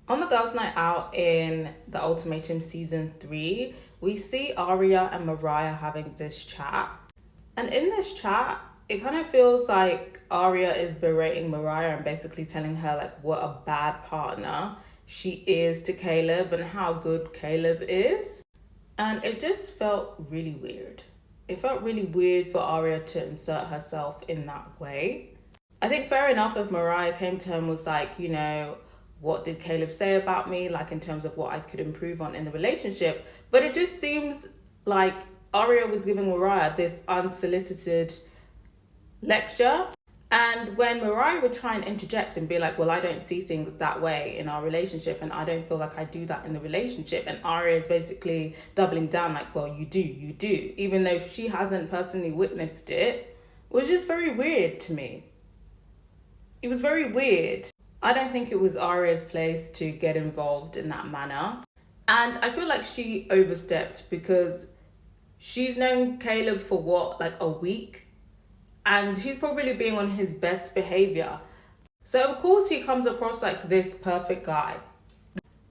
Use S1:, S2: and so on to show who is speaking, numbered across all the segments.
S1: On the girls' night out in the Ultimatum season 3, we see Aria and Mariah having this chat. And in this chat, it kind of feels like Aria is berating Mariah and basically telling her like what a bad partner she is to Caleb and how good Caleb is. And it just felt really weird. It felt really weird for Aria to insert herself in that way. I think fair enough if Mariah came to him and was like, what did Caleb say about me, like in terms of what I could improve on in the relationship. But it just seems like Aria was giving Mariah this unsolicited lecture. And when Mariah would try and interject and be like, well, I don't see things that way in our relationship and I don't feel like I do that in the relationship. And Aria is basically doubling down like, well, you do. Even though she hasn't personally witnessed it, was just very weird to me. It was very weird. I don't think it was Aria's place to get involved in that manner. And I feel like she overstepped because she's known Caleb for what, like a week? And she's probably being on his best behavior. So of course he comes across like this perfect guy.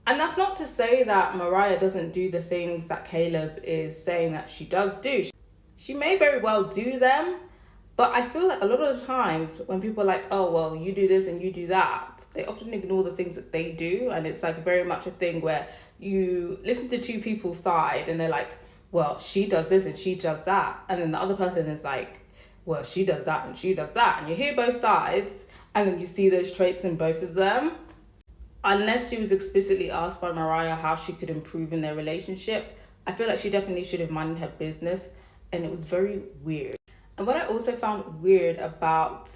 S1: And that's not to say that Mariah doesn't do the things that Caleb is saying that she does do. She may very well do them, but I feel like a lot of the times when people are like, oh, well, you do this and you do that, they often ignore the things that they do. And it's like very much a thing where you listen to two people's side and they're like, well, she does this and she does that. And then the other person is like, well, she does that and she does that. And you hear both sides and then you see those traits in both of them. Unless she was explicitly asked by Mariah how she could improve in their relationship, I feel like she definitely should have minded her business. And it was very weird. And what I also found weird about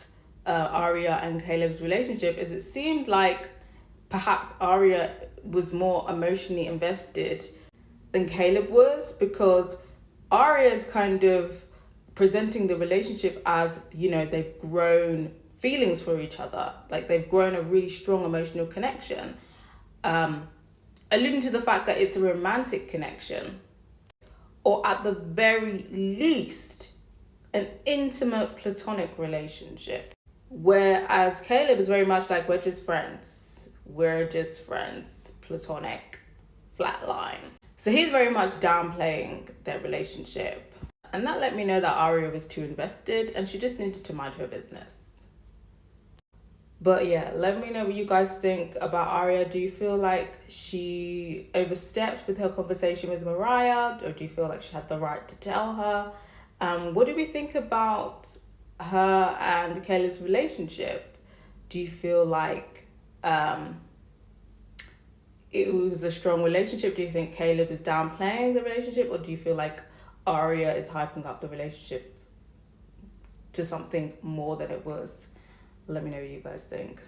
S1: Aria and Caleb's relationship is it seemed like perhaps Aria was more emotionally invested than Caleb was, because Aria is kind of presenting the relationship as, they've grown feelings for each other. Like they've grown a really strong emotional connection. Alluding to the fact that it's a romantic connection, or at the very least, an intimate platonic relationship. Whereas Caleb is very much like, we're just friends, platonic, flatline. So he's very much downplaying their relationship. And that let me know that Aria was too invested and she just needed to mind her business. But yeah, let me know what you guys think about Aria. Do you feel like she overstepped with her conversation with Mariah? Or do you feel like she had the right to tell her? What do we think about her and Caleb's relationship? Do you feel like it was a strong relationship? Do you think Caleb is downplaying the relationship? Or do you feel like Aria is hyping up the relationship to something more than it was? Let me know what you guys think.